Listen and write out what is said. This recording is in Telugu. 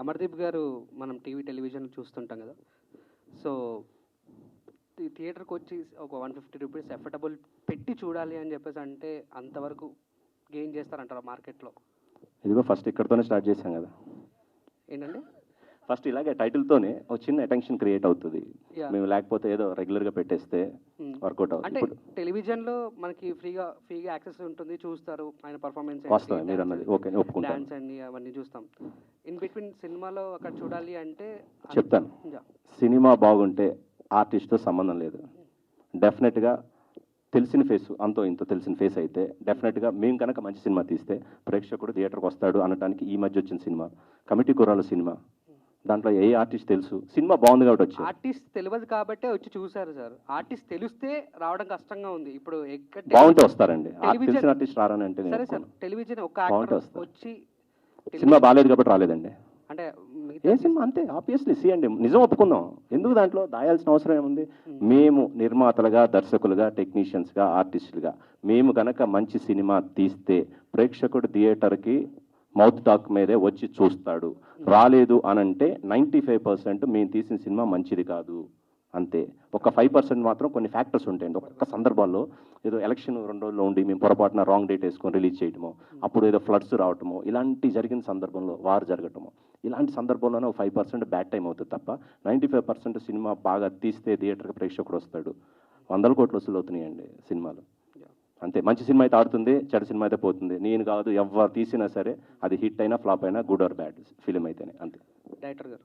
అమర్దీప్ గారు మనం టెలివిజన్ చూస్తుంటాం కదా. సో థియేటర్కి వచ్చి ఒక 150 రూపీస్ ఎఫర్టబుల్ పెట్టి చూడాలి అని చెప్పేసి అంటే అంతవరకు గెయిన్ చేస్తారంటారా మార్కెట్లో? ఇదిగో ఫస్ట్ ఇక్కడితోనే స్టార్ట్ చేశాం కదా. ఏంటండి? ఫస్ట్ ఇలాగే టైటిల్తోనే ఒక చిన్న అటెన్షన్ క్రియేట్ అవుతుంది. మేము లేకపోతే ఏదో రెగ్యులర్గా పెట్టేస్తే వర్కౌట్ అంటే అవుతుంది. టెలివిజన్లో మనకి ఫ్రీగా యాక్సెస్ ఉంటుంది, చూస్తారు ఆయన పర్ఫార్మెన్స్, వాస్తవం మీరు అన్నది. ఓకే, ఒప్పుకుంటాను. డాన్స్ అన్ని అవన్నీ చూస్తాం. ఇన్ బిట్వీన్ సినిమాలో అక్కడ చూడాలి అంటే చెప్తాను. సినిమా బాగుంటే ఆర్టిస్ట్తో సంబంధం లేదు. డెఫినెట్గా తెలిసిన ఫేస్, అంతో ఇంతో తెలిసిన ఫేస్ అయితే డెఫినెట్గా మేము కనుక మంచి సినిమా తీస్తే ప్రేక్షకుడు థియేటర్కి వస్తాడు అనడానికి ఈ మధ్య వచ్చిన సినిమా కమిటీ కుర్రాళ్ళ సినిమా. దాంట్లో ఏ ఆర్టిస్ట్ తెలుసు, సినిమా బాగుంది కాబట్టి వచ్చి. ఆర్టిస్ట్ తెలియదు కాబట్టే వచ్చి చూసారు సార్. ఆర్టిస్ట్ తెలిస్తే రావడం కష్టంగా ఉంది. ఇప్పుడు బాగుంటే వస్తారండి. తెలిసిన ఆర్టిస్ట్ రారని అంటే సరే సార్, టెలివిజన్ ఒక యాక్టర్ వచ్చి సినిమా బాగాలేదు కాబట్టి రాలేదండి అంటే ఏ సినిమా అంతే. ఆబ్వియస్లీ సి అండి, నిజం ఒప్పుకుందాం. ఎందుకు దాంట్లో దాయాల్సిన అవసరం ఏముంది? మేము నిర్మాతలుగా, దర్శకులుగా, టెక్నీషియన్స్గా, ఆర్టిస్టులుగా మేము కనుక మంచి సినిమా తీస్తే ప్రేక్షకుడు థియేటర్కి మౌత్ టాక్ మీదే వచ్చి చూస్తాడు. రాలేదు అనంటే 95% మేము తీసిన సినిమా మంచిది కాదు అంతే. ఒక 5% మాత్రం కొన్ని ఫ్యాక్టర్స్ ఉంటాయండి. ఒక్కొక్క సందర్భాల్లో ఏదో ఎలక్షన్ 2 రోజుల్లో ఉండి మేము పొరపాటున రాంగ్ డేట్ వేసుకొని రిలీజ్ చేయటము, అప్పుడు ఏదో ఫ్లడ్స్ రావటము, ఇలాంటి జరిగిన సందర్భంలో వారు జరగటము, ఇలాంటి సందర్భంలోనే ఒక 5% బ్యాడ్ టైం అవుతుంది తప్ప 95% సినిమా బాగా తీస్తే థియేటర్కి ప్రేక్షకుడు వస్తాడు. 100 కోట్లు వసూలు అవుతున్నాయండి సినిమాలు అంతే. మంచి సినిమా అయితే ఆడుతుంది, చెడు సినిమా అయితే పోతుంది. నేను కాదు, ఎవరు తీసినా సరే అది హిట్ అయినా ఫ్లాప్ అయినా గుడ్ ఆర్ బ్యాడ్ ఫిలిం అయితేనే అంతే. డైరెక్టర్ గారు